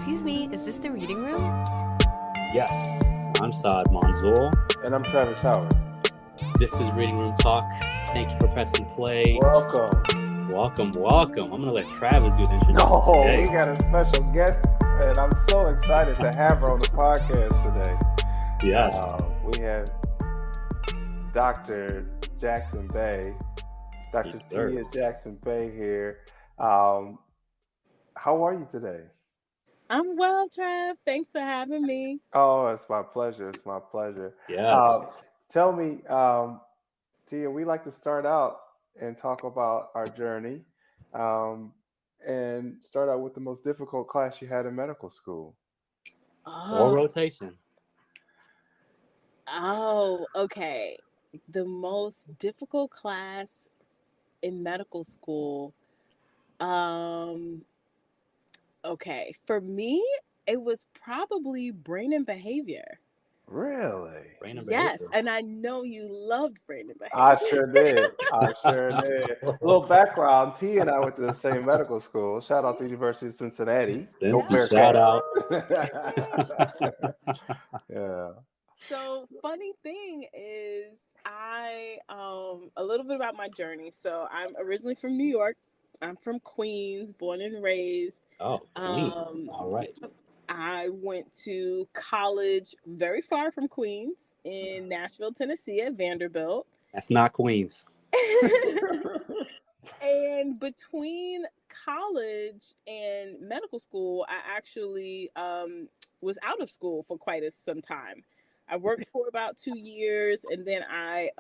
Excuse me, is this the reading room? Yes, I'm Saad Manzoor. And I'm Travis Howard. This is Reading Room Talk. Thank you for pressing play. Welcome. Welcome. I'm going to let Travis do the introduction. No, today. we got a special guest, and I'm so excited to have her on the podcast today. Yes. We have Dr. Jackson-Bey, Dr. Tia Jackson-Bey here. How are you today? I'm well, Trev. Thanks for having me. Oh, it's my pleasure. It's my pleasure. Yes. Tell me, Tia, we like to start out and talk about our journey and start out with the most difficult class you had in medical school. Or rotation. Oh, okay. The most difficult class in medical school. Okay. For me, it was probably brain and behavior. Really? Brain and Yes, behavior. and I know you loved brain and behavior. I sure did. A little background. T and I went to the same medical school. Shout out to the University of Cincinnati. Shout out. Yeah. So funny thing is a little bit about my journey. So I'm originally from New York. I'm from Queens, born and raised. Oh, Queens. All right. I went to college very far from Queens in Nashville, Tennessee at Vanderbilt. That's not Queens. And between college and medical school, I actually was out of school for quite some time. I worked for about 2 years, and then I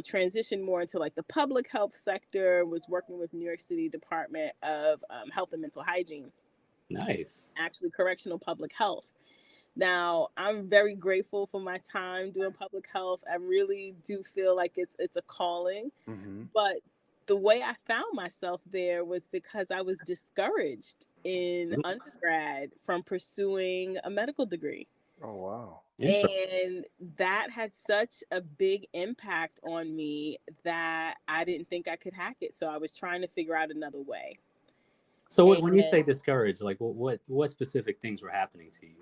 transitioned more into like the public health sector, was working with New York City Department of Health and Mental Hygiene. Nice. Actually, correctional public health. Now, I'm very grateful for my time doing public health. I really do feel like it's a calling. Mm-hmm. But the way I found myself there was because I was discouraged in undergrad from pursuing a medical degree. Oh, wow. And that had such a big impact on me that I didn't think I could hack it. So I was trying to figure out another way. So when you say discouraged, like what specific things were happening to you?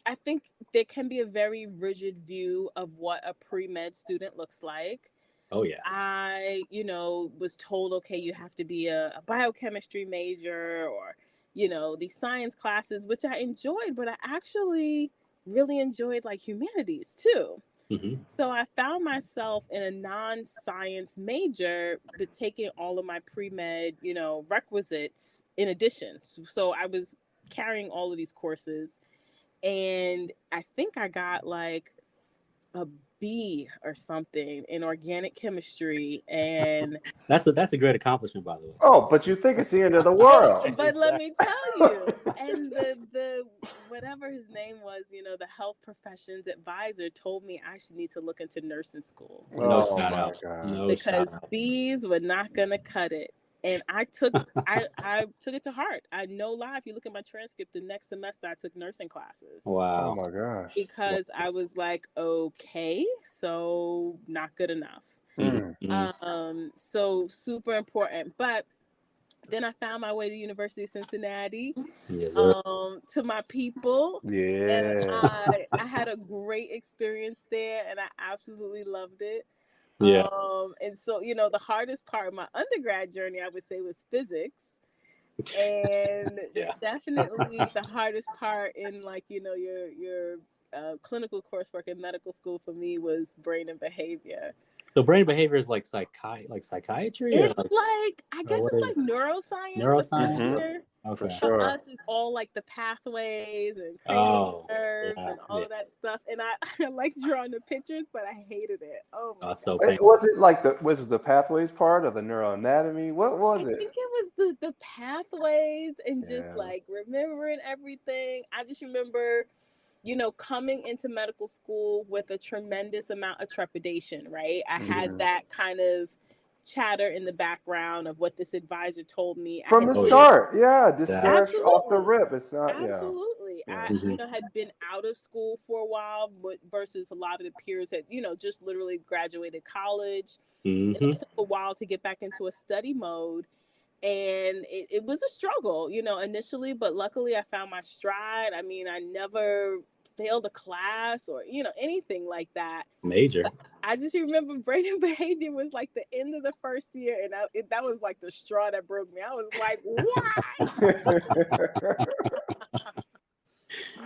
I think there can be a very rigid view of what a pre-med student looks like. Oh, yeah. I, was told, okay, you have to be a biochemistry major or, these science classes, which I enjoyed, but I actually really enjoyed like humanities too. Mm-hmm. So I found myself in a non-science major, but taking all of my pre-med, requisites in addition. So I was carrying all of these courses, and I think I got like a B or something in organic chemistry, and that's a great accomplishment, by the way. Oh, but you think it's the end of the world. But let me tell you, and the whatever his name was, the health professions advisor told me I should need to look into nursing school. No shout out. Because B's were not gonna cut it. And I took it to heart. I no lie, if you look at my transcript, the next semester I took nursing classes. Wow. Oh my gosh. Because I was like, okay, so not good enough. Mm-hmm. So super important. But then I found my way to University of Cincinnati, to my people. Yeah. And I had a great experience there, and I absolutely loved it. Yeah. And so, the hardest part of my undergrad journey, I would say, was physics. And definitely the hardest part in like, your clinical coursework in medical school for me was brain and behavior. So brain and behavior is like psychiatry? It's I guess it's like neuroscience. Neuroscience? Okay. For us, it's all like the pathways and crazy nerves and all of that stuff. And I like drawing the pictures, but I hated it. Oh my God. So was it like was it the pathways part of the neuroanatomy? What was it? I think it was the pathways and just like remembering everything. I just remember, coming into medical school with a tremendous amount of trepidation, right? I had that kind of chatter in the background of what this advisor told me from the start. Discouraged off the rip. It's not absolutely. I had been out of school for a while, versus a lot of the peers had just literally graduated college. Mm-hmm. And it took a while to get back into a study mode. And it was a struggle, you know, initially, but luckily I found my stride. I mean, I never failed a class or, you know, anything like that. Major. But I just remember brain behavior was like the end of the first year, and that was like the straw that broke me. I was like, why?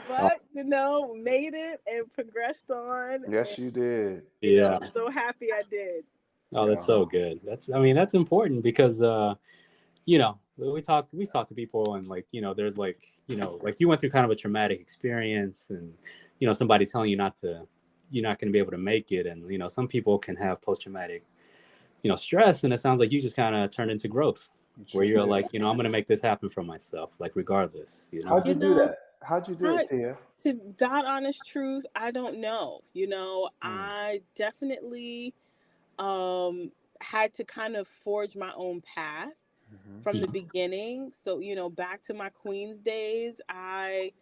But, you know, made it and progressed on. Yes, and, you did. You know, Yeah. I'm so happy I did. Oh, that's so good. I mean, that's important because, you know, we've talked to people and like, you know, there's like, you know, like you went through kind of a traumatic experience and, you know, somebody telling you you're not going to be able to make it. And, you know, some people can have post-traumatic, you know, stress. And it sounds like you just kind of turned into growth where you're like, you know, I'm going to make this happen for myself, like regardless, you know. How'd you do that? How'd you do it, Tia? To God honest truth, I don't know. You know, I definitely had to kind of forge my own path from the beginning. So, you know, back to my Queens days, I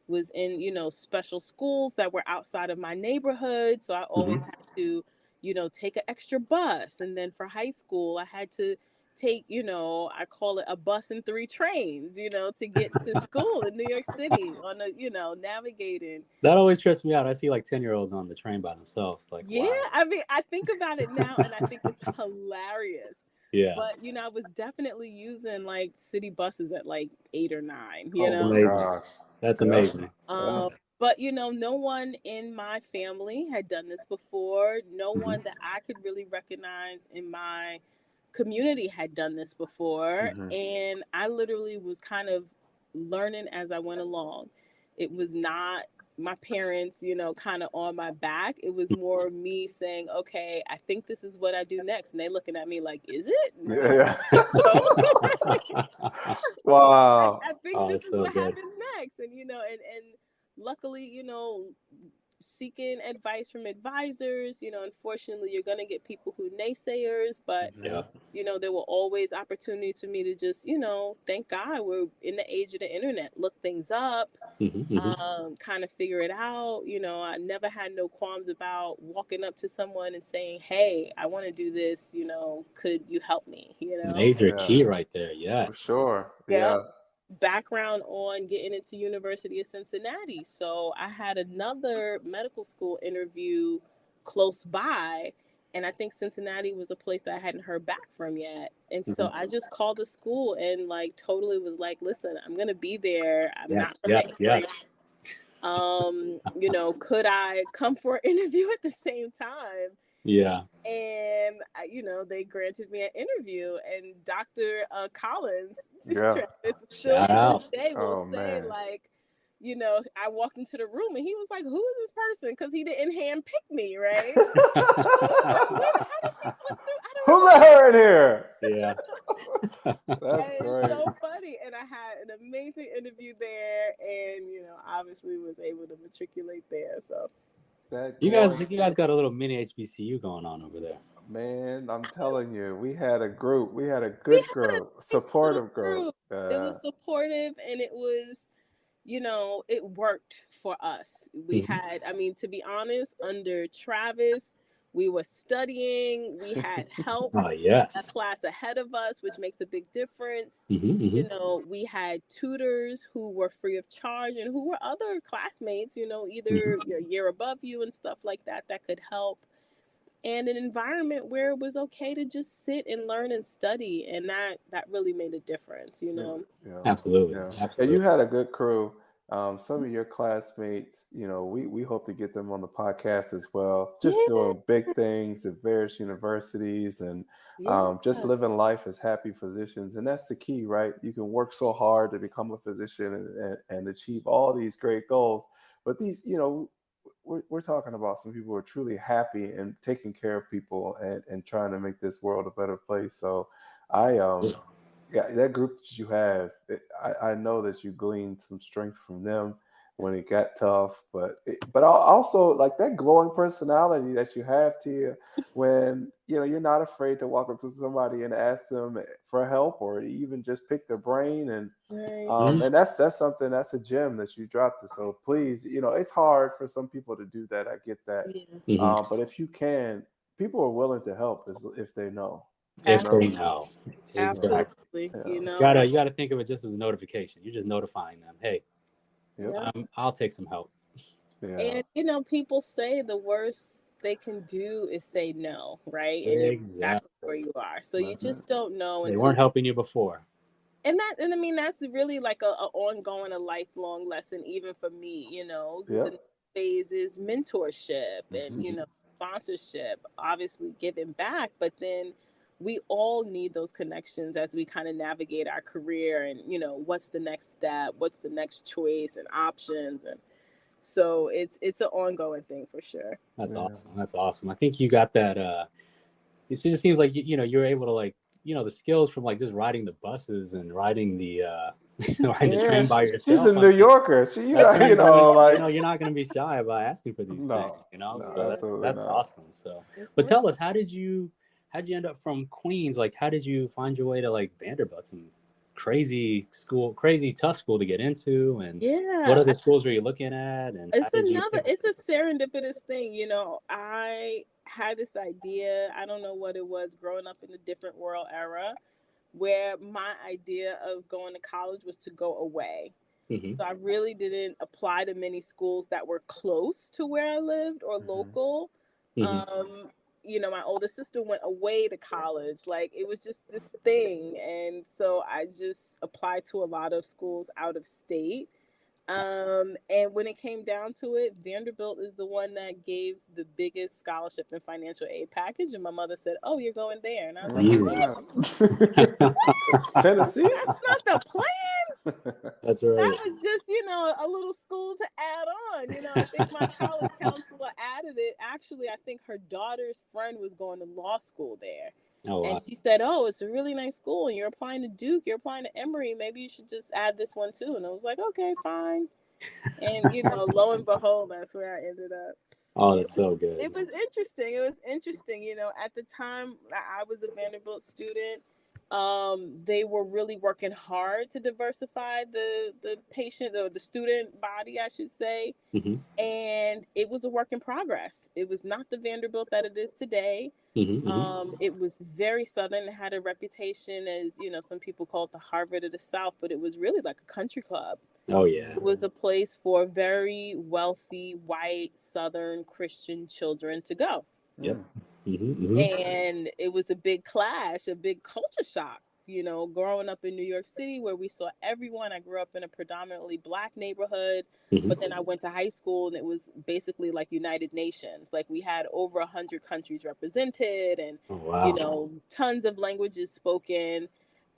was in, you know, special schools that were outside of my neighborhood. So I always had to, you know, take an extra bus. And then for high school, I had to take, you know, I call it a bus and 3 trains, you know, to get to school in New York City on a, you know, navigating. That always trips me out. I see like 10-year-olds on the train by themselves. Like, yeah, wow. I mean, I think about it now and I think it's hilarious. Yeah. But, you know, I was definitely using like city buses at like 8 or 9, you know. Amazing. That's amazing. But, you know, no one in my family had done this before. No one that I could really recognize in my community had done this before. And I literally was kind of learning as I went along. It was not my parents, you know, kind of on my back. It was more me saying, okay, I think this is what I do next. And they looking at me like, is it? Yeah. Wow. I think this is what happens next. And, you know, and luckily, you know, seeking advice from advisors, you know, unfortunately you're going to get people who naysayers, but you know, there were always opportunities for me to just, you know, thank God we're in the age of the internet, look things up, kind of figure it out. You know, I never had no qualms about walking up to someone and saying, hey, I want to do this, you know, could you help me? You know, major key right there. Yes, for sure. Yeah. Background on getting into University of Cincinnati. So I had another medical school interview close by, and I think Cincinnati was a place that I hadn't heard back from yet. And so I just called the school and like totally was like, listen, I'm gonna be there. I'm not from the area. You know, could I come for an interview at the same time? Yeah. And, you know, they granted me an interview, and Dr. Collins, still to this day, will say, like, you know, I walked into the room and he was like, who is this person? Because he didn't handpick me, right? Who let her in here? Yeah. That's great. It's so funny. And I had an amazing interview there, and, you know, obviously was able to matriculate there. So you guys got a little mini HBCU going on over there. Man, I'm telling you, we had a group. We had a good group, supportive group. It was supportive, and it was, you know, it worked for us. We had, I mean, to be honest, under Travis, we were studying. We had help. A class ahead of us, which makes a big difference. You know, we had tutors who were free of charge and who were other classmates, you know, either a year above you and stuff like that, that could help. And an environment where it was okay to just sit and learn and study. And that really made a difference, you know? Absolutely. And you had a good crew. Some of your classmates, you know, we hope to get them on the podcast as well. Just doing big things at various universities and just living life as happy physicians. And that's the key, right? You can work so hard to become a physician and achieve all these great goals. But these, you know, we're talking about some people who are truly happy and taking care of people and trying to make this world a better place. So yeah, that group that you have, I know that you gleaned some strength from them when it got tough, but also like that glowing personality that you have, Tia, when, you know, you're not afraid to walk up to somebody and ask them for help or even just pick their brain. And that's something, that's a gem that you dropped. So please, you know, it's hard for some people to do that. I get that. But if you can, people are willing to help if they know. If they know. Exactly. You know, You gotta think of it just as a notification. You're just notifying them, hey, Yep. I'll take some help. Yeah. And people say the worst they can do is say no, right? And you're exactly where Exactly. you are. So you just don't know They until weren't helping you before. and I mean that's really like a ongoing, a lifelong lesson, even for me, because the phase is mentorship and sponsorship, obviously giving back, but then we all need those connections as we kind of navigate our career and what's the next step, what's the next choice and options, and so it's an ongoing thing for sure. That's awesome. That's awesome. I think you got that. It just seems like you're able to like the skills from like just riding the buses and riding the riding the train by yourself. She's a New Yorker. You're not going to be shy about asking for these things. So that's awesome. So, but tell us, how did you end up from Queens? Like, how did you find your way to like Vanderbilt? Some crazy tough school to get into, and what other schools were you looking at? And it's a serendipitous thing. I had this idea, I don't know what it was, growing up in a different world era, where my idea of going to college was to go away. So I really didn't apply to many schools that were close to where I lived or local. My older sister went away to college. Like, it was just this thing. And so I just applied to a lot of schools out of state. And when it came down to it, Vanderbilt is the one that gave the biggest scholarship and financial aid package. And my mother said, "Oh, you're going there." And I was like, "What? Tennessee? That's not the plan." That's right. That was just, a little school to add on. I think my college counselor added it. Actually, I think her daughter's friend was going to law school there. Oh, wow. And she said, "Oh, it's a really nice school, and you're applying to Duke, you're applying to Emory. Maybe you should just add this one too." And I was like, "Okay, fine." And lo and behold, that's where I ended up. Oh, that's so good. It was interesting. At the time I was a Vanderbilt student, they were really working hard to diversify the patient or the student body, I should say. And it was a work in progress. It was not the Vanderbilt that it is today. It was very Southern. It had a reputation as, some people call it the Harvard of the South, but it was really like a country club. Oh, yeah. It was a place for very wealthy, white, Southern Christian children to go. Yep. And it was a big clash, a big culture shock, growing up in New York City, where we saw everyone. I grew up in a predominantly Black neighborhood, but then I went to high school and it was basically like United Nations. Like, we had over 100 countries represented and, tons of languages spoken.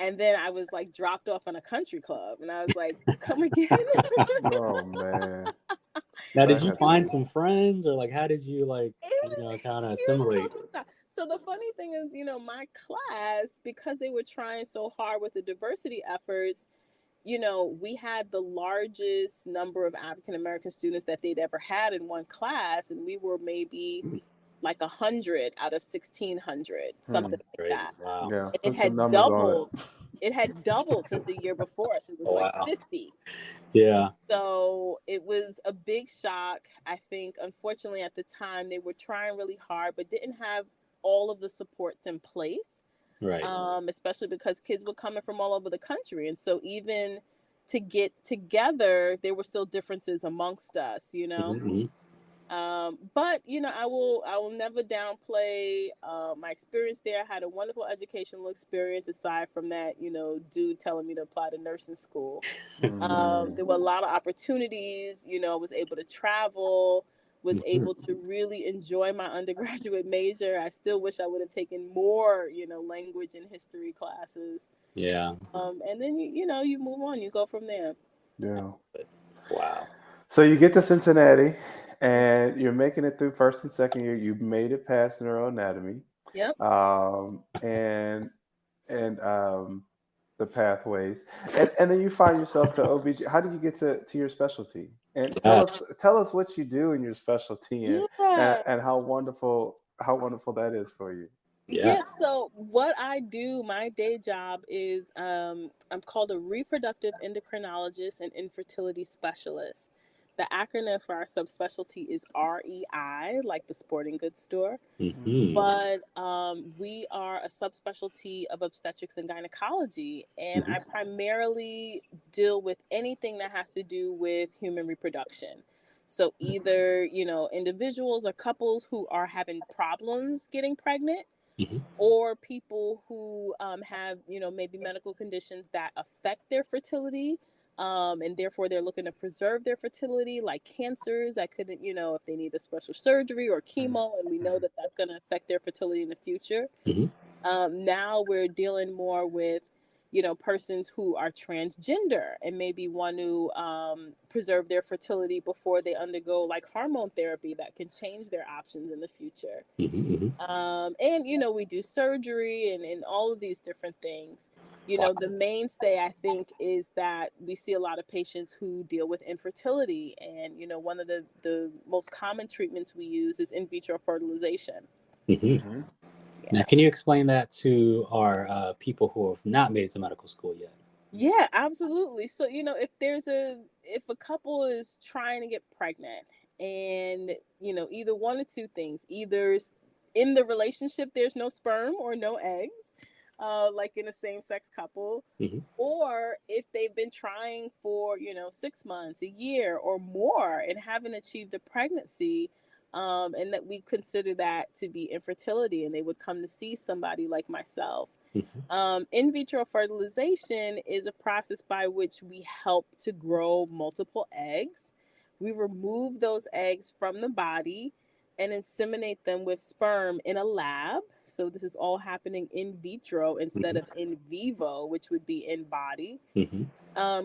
And then I was like dropped off on a country club, and I was like, "Come again?" Oh man! Now, did you find some friends, or like, how did you kind of assimilate? So the funny thing is, my class, because they were trying so hard with the diversity efforts, we had the largest number of African American students that they'd ever had in one class, and we were maybe like 100 out of 1,600, something like that. Wow. Yeah, it had doubled. It had doubled since the year before, so it was 50. Yeah. So it was a big shock. I think, unfortunately, at the time, they were trying really hard, but didn't have all of the supports in place. Right. Especially because kids were coming from all over the country, and so even to get together, there were still differences amongst us. But I will never downplay my experience there. I had a wonderful educational experience aside from that, dude telling me to apply to nursing school. There were a lot of opportunities. I was able to travel, was able to really enjoy my undergraduate major. I still wish I would have taken more, language and history classes. Yeah. And then you move on, you go from there. Yeah. Wow. So you get to Cincinnati. And you're making it through first and second year. You've made it past neuroanatomy. Yep. And the pathways, and then you find yourself to OBG. How do you get to your specialty? And tell us what you do in your specialty and how wonderful that is for you. Yeah. So what I do, my day job is I'm called a reproductive endocrinologist and infertility specialist. The acronym for our subspecialty is REI, like the sporting goods store. Mm-hmm. But we are a subspecialty of obstetrics and gynecology, and I primarily deal with anything that has to do with human reproduction. So either, individuals or couples who are having problems getting pregnant, or people who have, maybe medical conditions that affect their fertility. And therefore they're looking to preserve their fertility, like cancers that couldn't, if they need a special surgery or chemo, and we know that that's going to affect their fertility in the future. Now we're dealing more with, persons who are transgender and maybe want to preserve their fertility before they undergo like hormone therapy that can change their options in the future. And, we do surgery and all of these different things. The mainstay, I think, is that we see a lot of patients who deal with infertility. And, one of the most common treatments we use is in vitro fertilization. Yeah. Now, can you explain that to our people who have not made it to medical school yet? Yeah, absolutely. So, if a couple is trying to get pregnant and, either one or two things, either in the relationship, there's no sperm or no eggs, like in a same-sex couple, or if they've been trying for, 6 months, a year or more and haven't achieved a pregnancy, and that we consider that to be infertility, and they would come to see somebody like myself. In vitro fertilization is a process by which we help to grow multiple eggs. We remove those eggs from the body and inseminate them with sperm in a lab. So this is all happening in vitro instead of in vivo, which would be in body.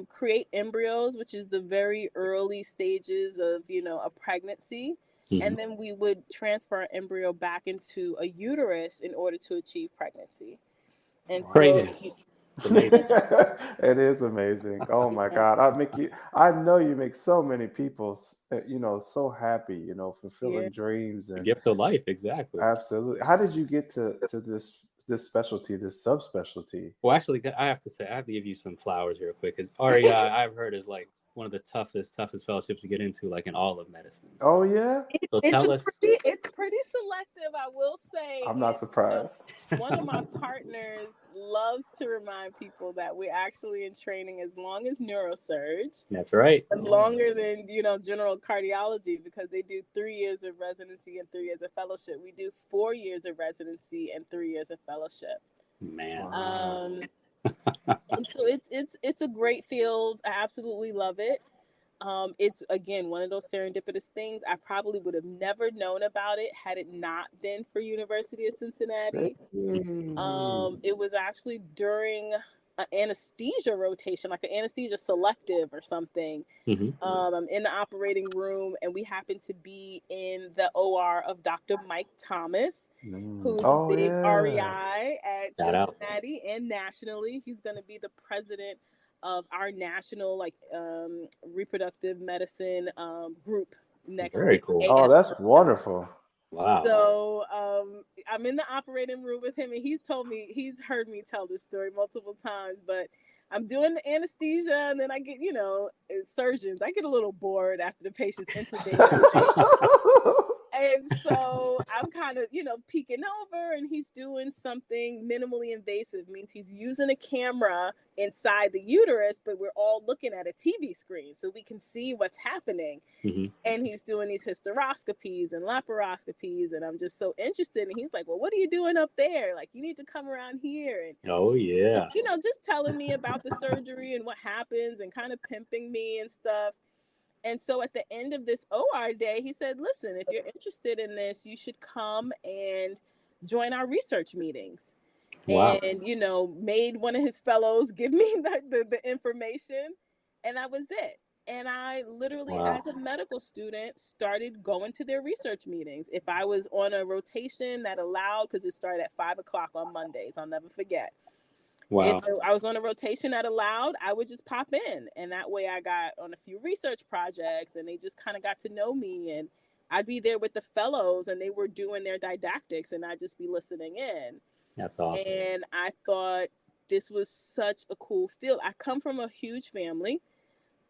Create embryos, which is the very early stages of, a pregnancy. And then we would transfer an embryo back into a uterus in order to achieve pregnancy. And craziness. It is amazing. Oh my God. I know you make so many people, so happy, fulfilling dreams and the gift of life. Exactly. Absolutely. How did you get to this specialty, this subspecialty? Well, actually, I have to give you some flowers real quick, because REI, I've heard, is like one of the toughest fellowships to get into, like in all of medicine. Oh yeah. So tell us. It's pretty selective, I will say. I'm not surprised. One of my partners loves to remind people that we're actually in training as long as neurosurge. That's right. And longer than, general cardiology, because they do 3 years of residency and 3 years of fellowship. We do 4 years of residency and 3 years of fellowship. Man. And so it's a great field. I absolutely love it. It's, again, one of those serendipitous things. I probably would have never known about it had it not been for University of Cincinnati. It was actually during an anesthesia rotation, like an anesthesia selective or something. I'm in the operating room, and we happen to be in the OR of Dr. Mike Thomas, who's a big REI at Cincinnati and nationally. He's going to be the president of our national reproductive medicine group next. Very cool. Oh, that's wonderful. Wow. So I'm in the operating room with him, and he's heard me tell this story multiple times, but I'm doing the anesthesia, and then I get, surgeons, I get a little bored after the patient's intubated. And so I'm kind of, peeking over, and he's doing something minimally invasive. Means he's using a camera inside the uterus, but we're all looking at a TV screen so we can see what's happening. And he's doing these hysteroscopies and laparoscopies, and I'm just so interested. And he's like, well, what are you doing up there? Like, you need to come around here. And, oh, yeah. Just telling me about the surgery and what happens and kind of pimping me and stuff. And so at the end of this OR day, he said, listen, if you're interested in this, you should come and join our research meetings. Wow. And, made one of his fellows give me the information. And that was it. And I literally, as a medical student, started going to their research meetings. If I was on a rotation that allowed, because it started at 5:00 on Mondays, I'll never forget. Wow. If I was on a rotation that allowed, I would just pop in. And that way I got on a few research projects, and they just kind of got to know me. And I'd be there with the fellows, and they were doing their didactics, and I'd just be listening in. That's awesome. And I thought this was such a cool field. I come from a huge family.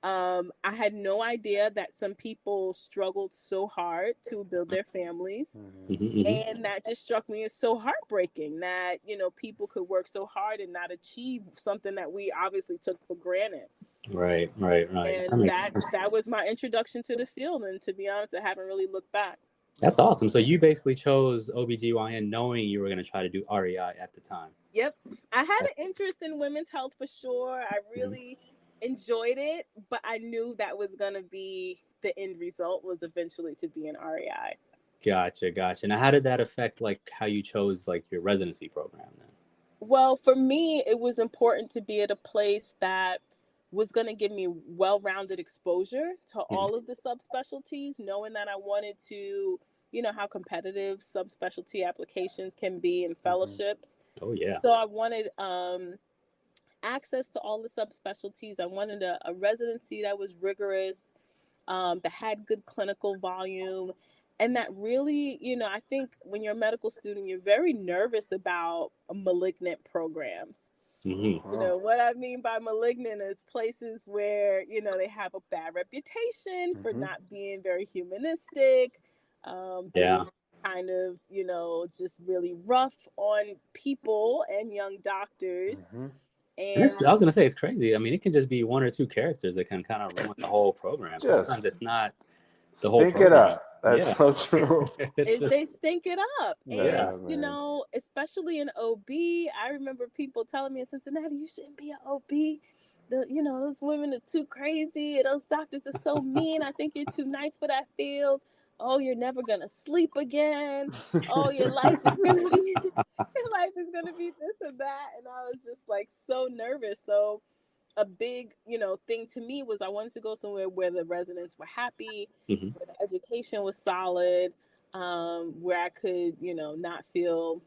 I had no idea that some people struggled so hard to build their families. And that just struck me as so heartbreaking that, you know, people could work so hard and not achieve something that we obviously took for granted. Right. And that was my introduction to the field. And to be honest, I haven't really looked back. That's awesome. So you basically chose OBGYN knowing you were going to try to do REI at the time. Yep. I had an interest in women's health for sure. I really enjoyed it, but I knew that was going to be the end result, was eventually to be an REI. Gotcha. Now, how did that affect like how you chose like your residency program then? Well, for me, it was important to be at a place that was going to give me well-rounded exposure to all of the subspecialties, knowing that I wanted to, you know, how competitive subspecialty applications can be in fellowships. Oh, yeah. So I wanted access to all the subspecialties. I wanted a residency that was rigorous, that had good clinical volume, and that really, you know, I think when you're a medical student, you're very nervous about malignant programs. You know, what I mean by malignant is places where, you know, they have a bad reputation for not being very humanistic. Kind of, you know, just really rough on people and young doctors. And I was going to say, it's crazy. I mean, it can just be one or two characters that can kind of ruin the whole program. Sometimes it's not the whole program. Stink it up. That's so true. They stink it up. And, you man. know, especially in OB, I remember people telling me in Cincinnati, you shouldn't be an OB. You know, those women are too crazy. Those doctors are so mean. I think you're too nice for that field. Oh, you're never going to sleep again. Oh, your life is going to be this and that. And I was just like so nervous. So a big, you know, thing to me was I wanted to go somewhere where the residents were happy, where the education was solid, where I could, you know, not feel,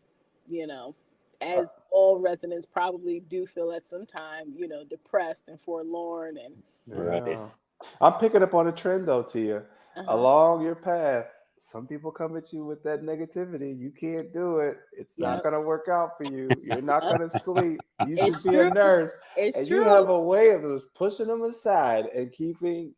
you know, as all residents probably do feel at some time, you know, depressed and forlorn. And I'm picking up on a trend though, Tia. Along your path, some people come at you with that negativity. You can't do it. It's not going to work out for you. You're not going to sleep. You should be a nurse. And you have a way of just pushing them aside and keeping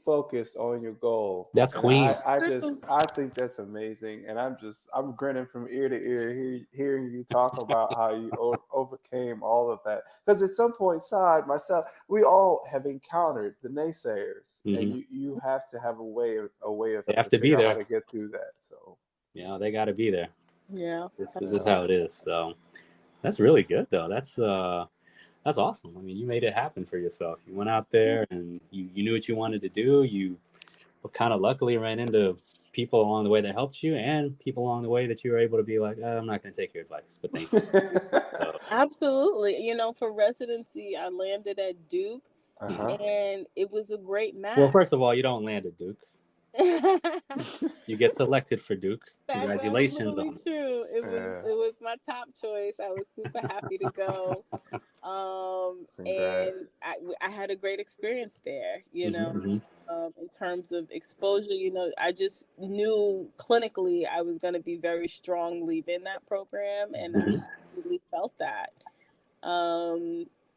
focused on your goal. That's queen. I think that's amazing. And I'm grinning from ear to ear hearing you talk about how you overcame all of that. Because at some point inside myself, we all have encountered the naysayers, and you have to have a way of they have to be there how to get through that. So yeah, they got to be there. Yeah, this is how it is. So that's really good though. That's awesome. I mean, you made it happen for yourself. You went out there and you knew what you wanted to do. You kind of luckily ran into people along the way that helped you, and people along the way that you were able to be like, I'm not going to take your advice, but thank you. Absolutely. You know, for residency, I landed at Duke, and it was a great match. Well, first of all, you don't land at Duke. You get selected for Duke. Congratulations. That's true. It was my top choice. I was super happy to go. And I had a great experience there, you know, in terms of exposure. You know, I just knew clinically I was going to be very strong leaving that program, and I really felt that.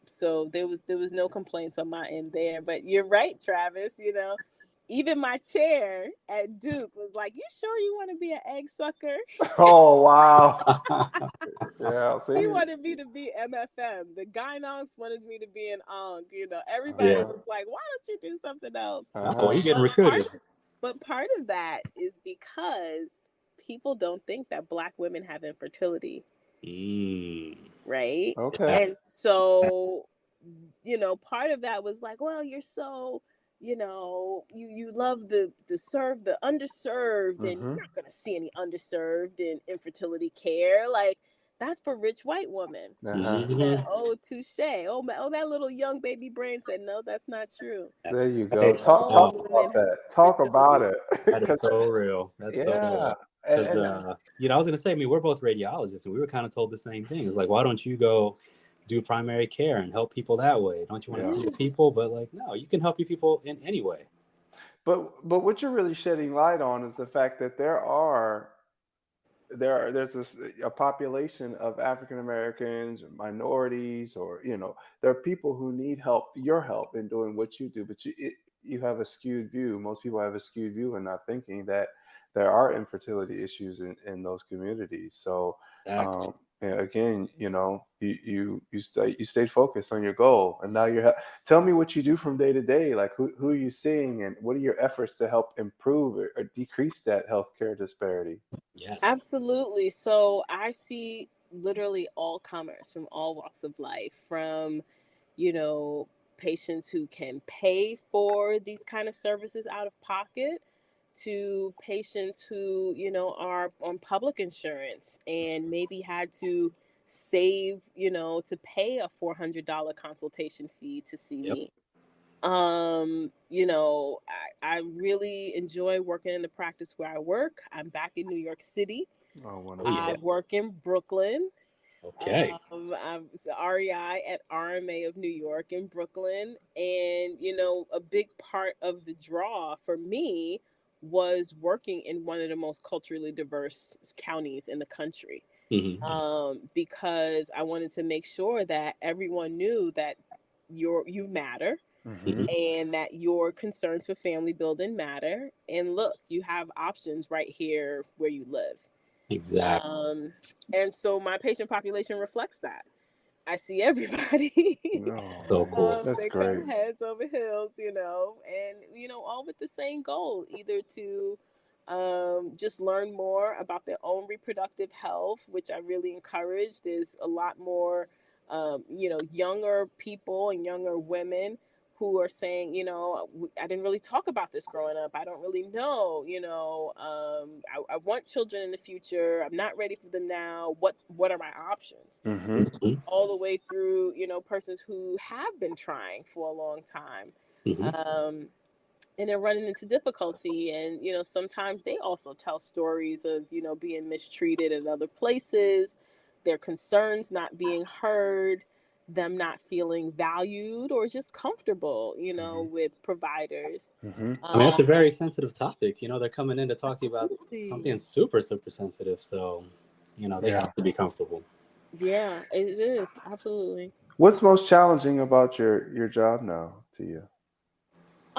So there was no complaints on my end there. But you're right, Travis, you know. Even my chair at Duke was like, "You sure you want to be an egg sucker?" Oh, wow. Yeah, he wanted me to be MFM. The gynocs wanted me to be an onc. You know, everybody was like, "Why don't you do something else?" Oh, you're getting recruited. But part of that is because people don't think that Black women have infertility. Right? Okay. And so, you know, part of that was like, well, you're so... you know, you love to serve the underserved, and you're not going to see any underserved in infertility care. Like, that's for rich white women. Oh, touche. Oh, that little young baby brain said, no, that's not true. There you go. Talk about that. Talk about it. That is so real. That's so real. Because, you know, I was going to say, I mean, we're both radiologists, and we were kind of told the same thing. It's like, why don't you go do primary care and help people that way? Don't you want to see your people? But like, no, you can help your people in any way. But what you're really shedding light on is the fact that there are there's a population of African Americans, minorities, or there are people who need your help in doing what you do, but you have a skewed view. Most people have a skewed view and not thinking that there are infertility issues in those communities. So Exactly. yeah, again, you stayed focused on your goal, and now tell me what you do from day to day. Like who are you seeing, and what are your efforts to help improve or decrease that healthcare disparity? Yes. Absolutely. So I see literally all comers from all walks of life, from, you know, patients who can pay for these kind of services out of pocket to patients who, are on public insurance and maybe had to save, to pay a $400 consultation fee to see Yep. me. I really enjoy working in the practice where I work. I'm back in New York City. Oh, wonderful. yeah. I work in Brooklyn. Okay. I'm REI at RMA of New York in Brooklyn. And, a big part of the draw for me was working in one of the most culturally diverse counties in the country. Because I wanted to make sure that everyone knew that you matter, Mm-hmm. and that your concerns for family building matter. And look, you have options right here where you live. Exactly. And so my patient population reflects that. I see everybody. Oh, So man, cool. that's They great. come heads over heels, and all with the same goal, either to just learn more about their own reproductive health, which I really encourage. There's a lot more, younger people and younger women who are saying, I didn't really talk about this growing up. I don't really know, I want children in the future. I'm not ready for them now. What are my options? Mm-hmm. All the way through, persons who have been trying for a long time. And they're running into difficulty. And, sometimes they also tell stories of, being mistreated in other places, their concerns not being heard, them not feeling valued or just comfortable, with providers. Mm-hmm. I mean, that's a very sensitive topic. They're coming in to talk to you about Absolutely. something super, super sensitive. So, they Yeah. have to be comfortable. Yeah, it is. Absolutely. What's most challenging about your job now to you?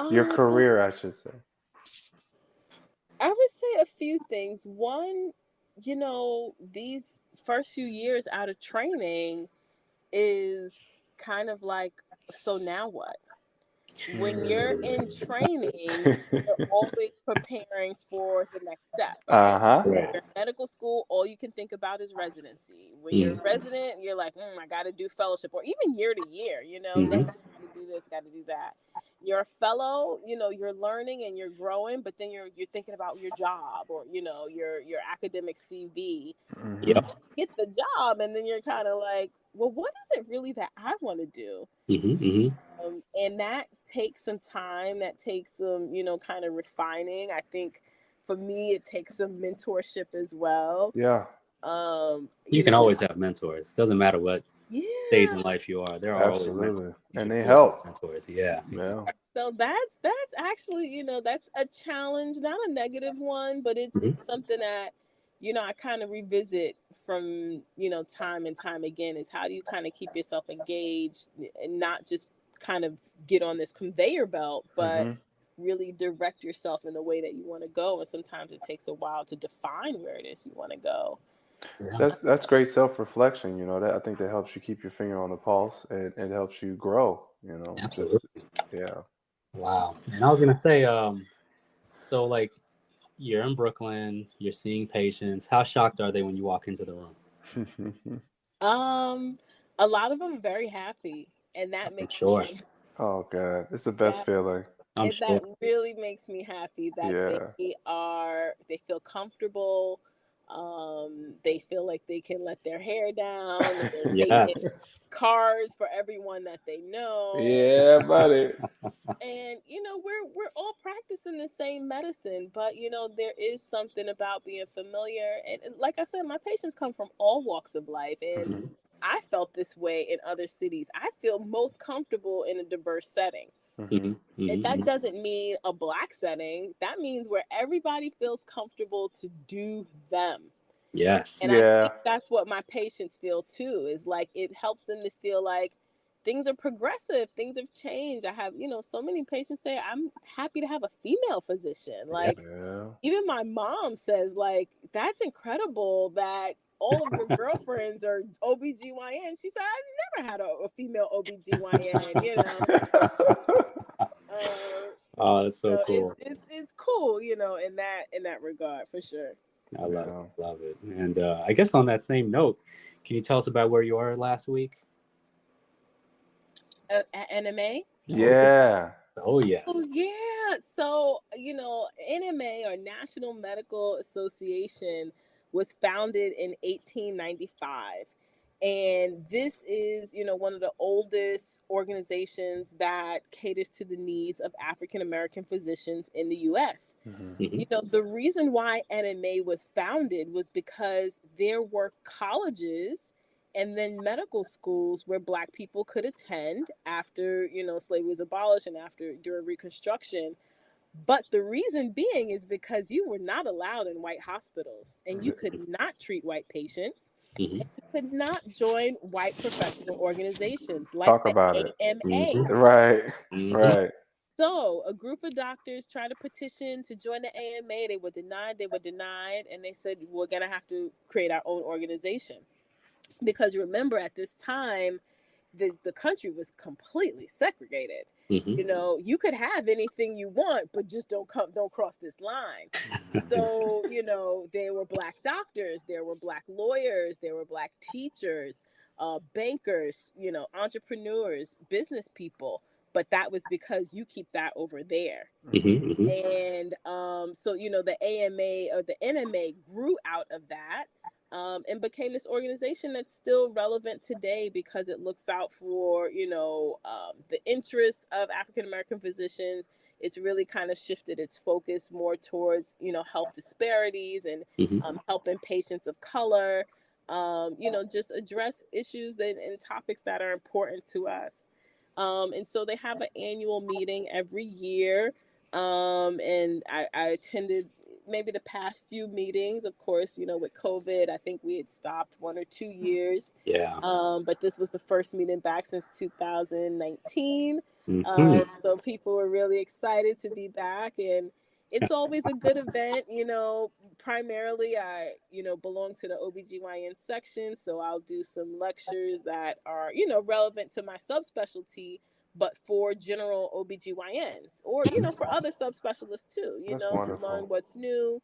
Your career, I should say. I would say a few things. One, these first few years out of training is kind of like, so now what? When you're in training, you're always preparing for the next step, right? Uh-huh. Right. You're in medical school, all you can think about is residency. When you're a resident, you're like, I got to do fellowship, or even year to year, got to do this, got to do that. You're a fellow, you're learning and you're growing, but then you're thinking about your job, or your academic CV. Mm-hmm. Yep. Get the job, and then you're kind of like, well, what is it really that I want to do? And that takes some time. That takes some, kind of refining. I think for me, it takes some mentorship as well. Yeah. You can always have mentors. Doesn't matter what Yeah. stage in life you are. There are always Absolutely. mentors. And You they should help. have mentors. Yeah. Yeah. So that's actually, that's a challenge, not a negative one, but it's something that, I kind of revisit from, time and time again, is how do you kind of keep yourself engaged and not just kind of get on this conveyor belt, but really direct yourself in the way that you want to go. And sometimes it takes a while to define where it is you want to go. Yeah. That's great self-reflection, that I think that helps you keep your finger on the pulse, and it helps you grow, Absolutely. Yeah. Wow. And I was gonna say, so like you're in Brooklyn, you're seeing patients. How shocked are they when you walk into the room? A lot of them are very happy, and that makes sure. me Oh God, it's the best feeling. I'm sure. that really makes me happy that they feel comfortable. They feel like they can let their hair down. They're taking Yes. cars for everyone that they know. Yeah, buddy. And we're all practicing the same medicine, but there is something about being familiar. And like I said, my patients come from all walks of life, and I felt this way in other cities. I feel most comfortable in a diverse setting. And that doesn't mean a Black setting. That means where everybody feels comfortable to do them. Yes. And I think that's what my patients feel too, is like it helps them to feel like things are progressive, things have changed. I have, so many patients say, I'm happy to have a female physician. Like, even my mom says, like, that's incredible that all of your girlfriends are OBGYN. She said, I've never had a female OBGYN, Oh, that's so so cool. it's cool, in that regard, for sure. I love it. And I guess on that same note, can you tell us about where you are last week? At NMA? Yeah. Oh, yes. Oh, yeah. So, NMA, or National Medical Association, was founded in 1895. And this is, one of the oldest organizations that caters to the needs of African American physicians in the U.S. Mm-hmm. The reason why NMA was founded was because there were colleges and then medical schools where Black people could attend after, slavery was abolished and during Reconstruction. But the reason being is because you were not allowed in white hospitals, and you could not treat white patients. Mm-hmm. And you could not join white professional organizations like Talk the about it. AMA. Mm-hmm. Right. Mm-hmm. Right. So a group of doctors tried to petition to join the AMA. They were denied. And they said, we're going to have to create our own organization. Because remember, at this time, the country was completely segregated. Mm-hmm. You could have anything you want, but just don't cross this line. So, there were Black doctors, there were Black lawyers, there were Black teachers, bankers, entrepreneurs, business people. But that was because you keep that over there. Mm-hmm. And so, the AMA or the NMA grew out of that. And became this organization that's still relevant today because it looks out for, the interests of African American physicians. It's really kind of shifted its focus more towards, health disparities and Mm-hmm. helping patients of color, just address issues and topics that are important to us. And so they have an annual meeting every year. And I attended maybe the past few meetings. Of course, with COVID, I think we had stopped 1 or 2 years. Yeah. But this was the first meeting back since 2019. Mm-hmm. So people were really excited to be back, and it's always a good event. Primarily I, belong to the OBGYN section, so I'll do some lectures that are, relevant to my subspecialty, but for general OBGYNs or, for other subspecialists too, to learn what's new,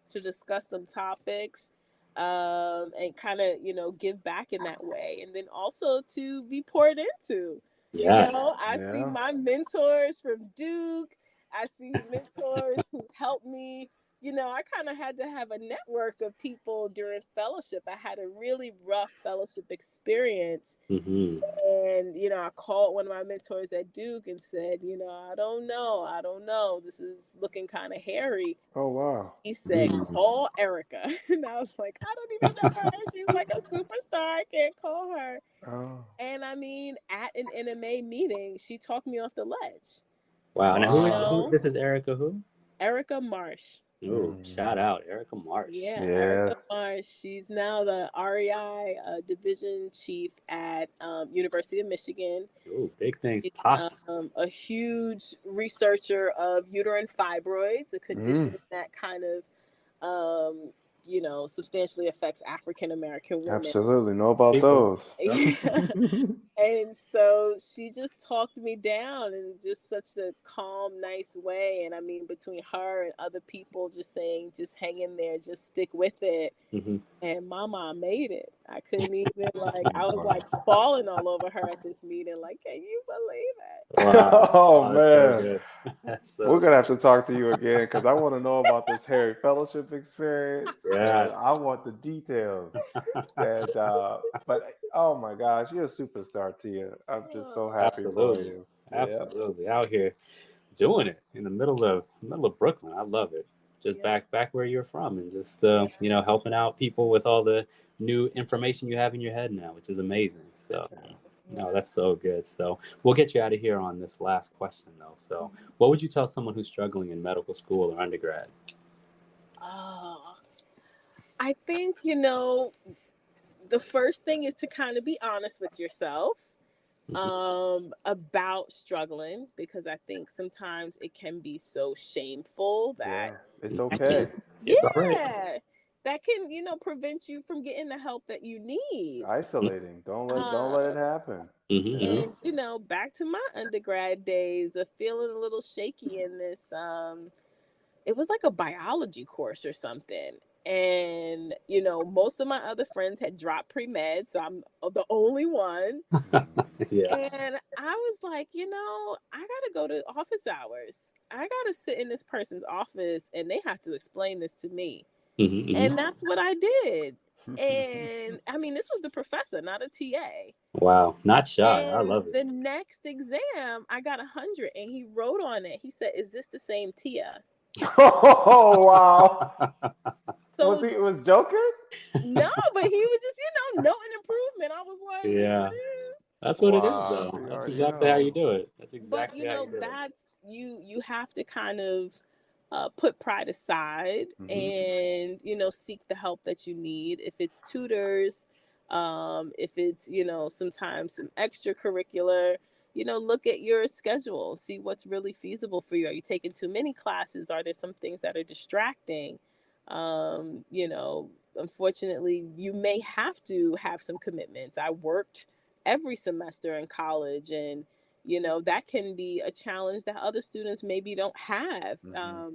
to discuss some topics, and kind of, give back in that way. And then also to be poured into. Yes. I see my mentors from Duke. I see mentors who helped me. I kind of had to have a network of people during fellowship. I had a really rough fellowship experience. Mm-hmm. And, I called one of my mentors at Duke and said, I don't know. This is looking kind of hairy. Oh, wow. He said, call Erica. And I was like, I don't even know her. She's like a superstar. I can't call her. Oh. And I mean, at an NMA meeting, she talked me off the ledge. Wow. And who this is Erica who? Erica Marsh. Oh, shout out Erica Marsh. Yeah, Erica Marsh. She's now the REI division chief at University of Michigan. Oh, big things pop. A huge researcher of uterine fibroids, a condition that kind of substantially affects African American women. Absolutely. Know about those. And so she just talked me down in just such a calm, nice way. And I mean, between her and other people just saying, just hang in there, just stick with it. Mm-hmm. And Mama made it. I couldn't even I was like falling all over her at this meeting. Like, can you believe it? Wow. Oh, man. So we're going to have to talk to you again because I want to know about this Harry Fellowship experience. Yes. I want the details. And, but, oh, my gosh, you're a superstar, Tia. I'm just so happy for you. Absolutely. Yeah. Out here doing it in the middle of Brooklyn. I love it. Just back where you're from, and just helping out people with all the new information you have in your head now, which is amazing. So no, that's so good. So we'll get you out of here on this last question though. So what would you tell someone who's struggling in medical school or undergrad? I I think, the first thing is to kind of be honest with yourself about struggling, because I think sometimes it can be so shameful that it's okay. It's yeah, all right. that can, prevent you from getting the help that you need. Isolating. Don't let it happen. Mm-hmm. And back to my undergrad days of feeling a little shaky in this it was like a biology course or something. And, most of my other friends had dropped pre-med, so I'm the only one. Yeah. And I was like, I got to go to office hours. I got to sit in this person's office and they have to explain this to me. Mm-hmm. And that's what I did. And I mean, this was the professor, not a TA. Wow. Not shy. And I love it. the next exam, I got 100, and he wrote on it. He said, "Is this the same Tia?" Oh, wow. So was joking? no, but he was just, noting improvement. I was like, Yeah. "What is?" That's what it is, Wow. though. You That's already exactly how know. you do it. That's exactly But how you do it. that's you have to kind of put pride aside and seek the help that you need. If it's tutors, if it's sometimes some extracurricular, look at your schedule, see what's really feasible for you. Are you taking too many classes? Are there some things that are distracting? Unfortunately, you may have to have some commitments. I worked every semester in college, and that can be a challenge that other students maybe don't have.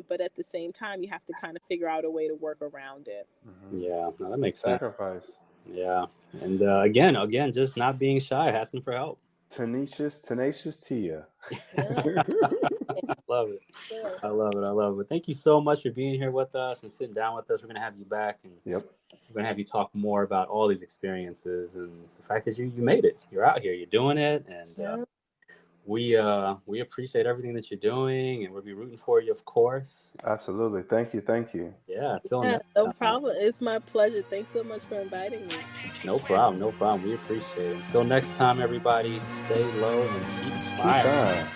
But at the same time, you have to kind of figure out a way to work around it. Yeah, no, that makes sense. Sacrifice. Yeah. And again, just not being shy, asking for help. Tenacious Tia. Love it. I love it. Thank you so much for being here with us and sitting down with us. We're going to have you back, and we're going to have you talk more about all these experiences and the fact that you made it. You're out here, you're doing it, and we appreciate everything that you're doing, and we'll be rooting for you, of course. Absolutely. Thank you. Yeah, till Yeah, next no time. problem. It's my pleasure. Thanks so much for inviting me. No problem. We appreciate it. Until next time, everybody, stay low and keep firing.